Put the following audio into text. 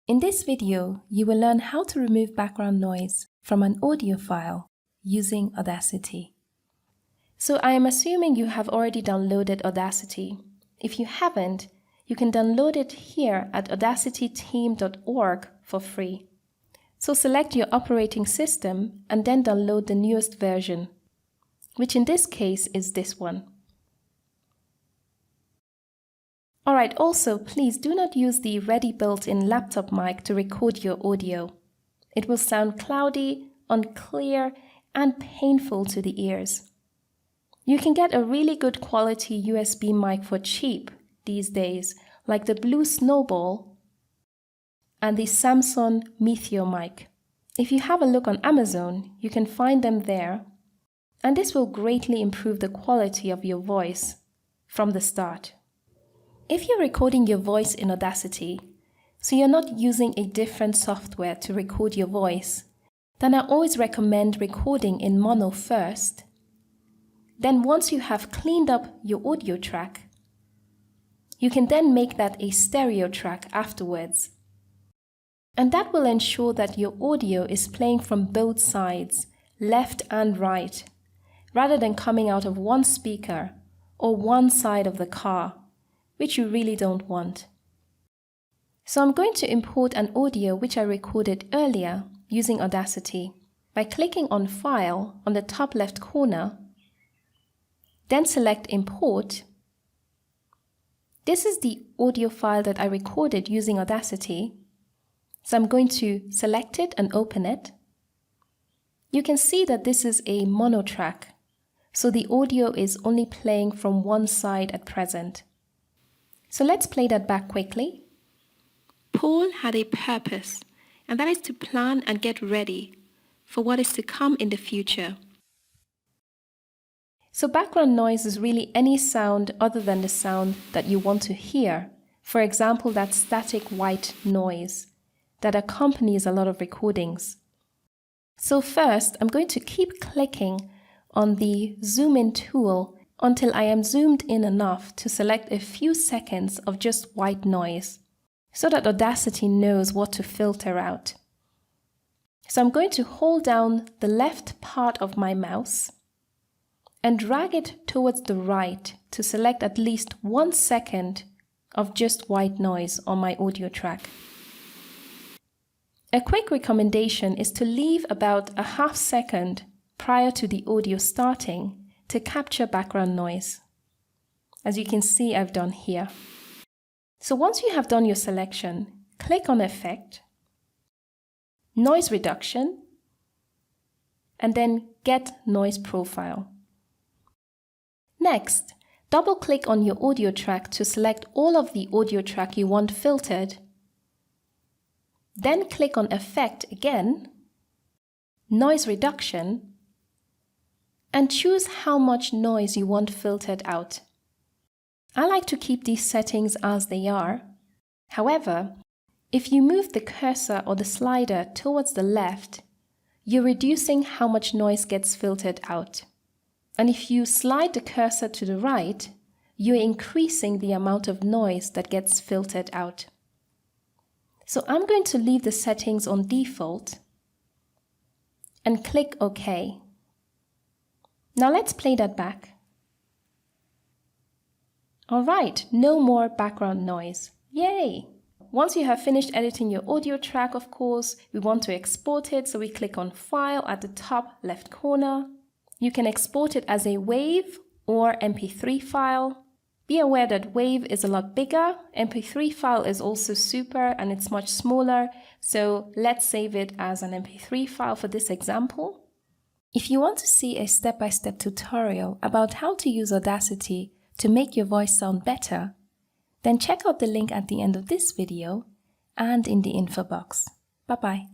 In this video, you will learn how to remove background noise from an audio file using Audacity. So I am assuming you have already downloaded Audacity. If you haven't, you can download it here at audacityteam.org for free. So select your operating system and then download the newest version, which in this case is this one. Alright, also please do not use the ready built-in laptop mic to record your audio. It will sound cloudy, unclear, and painful to the ears. You can get a really good quality USB mic for cheap these days, like the Blue Snowball and the Samson Meteor mic. If you have a look on Amazon, you can find them there, and this will greatly improve the quality of your voice from the start. If you're recording your voice in Audacity, so you're not using a different software to record your voice, then I always recommend recording in mono first. Then once you have cleaned up your audio track, you can then make that a stereo track afterwards. And that will ensure that your audio is playing from both sides, left and right, rather than coming out of one speaker or one side of the car, which you really don't want. So I'm going to import an audio which I recorded earlier using Audacity by clicking on File on the top left corner, then select Import. This is the audio file that I recorded using Audacity, so I'm going to select it and open it. You can see that this is a mono track, so the audio is only playing from one side at present. So let's play that back quickly. Paul had a purpose, and that is to plan and get ready for what is to come in the future. So background noise is really any sound other than the sound that you want to hear. For example, that static white noise that accompanies a lot of recordings. So first, I'm going to keep clicking on the zoom in tool until I am zoomed in enough to select a few seconds of just white noise, so that Audacity knows what to filter out. So I'm going to hold down the left part of my mouse and drag it towards the right to select at least 1 second of just white noise on my audio track. A quick recommendation is to leave about a half second prior to the audio starting to capture background noise, as you can see I've done here. So once you have done your selection, click on Effect, Noise Reduction, and then Get Noise Profile. Next, double-click on your audio track to select all of the audio track you want filtered. Then click on Effect again, Noise Reduction, and choose how much noise you want filtered out. I like to keep these settings as they are. However, if you move the cursor or the slider towards the left, you're reducing how much noise gets filtered out. And if you slide the cursor to the right, you're increasing the amount of noise that gets filtered out. So I'm going to leave the settings on default and click OK. Now let's play that back. Alright, no more background noise. Yay! Once you have finished editing your audio track, of course, we want to export it, so we click on File at the top left corner. You can export it as a WAV or MP3 file. Be aware that WAV is a lot bigger. MP3 file is also super and it's much smaller, so let's save it as an MP3 file for this example. If you want to see a step-by-step tutorial about how to use Audacity to make your voice sound better, then check out the link at the end of this video and in the info box. Bye-bye.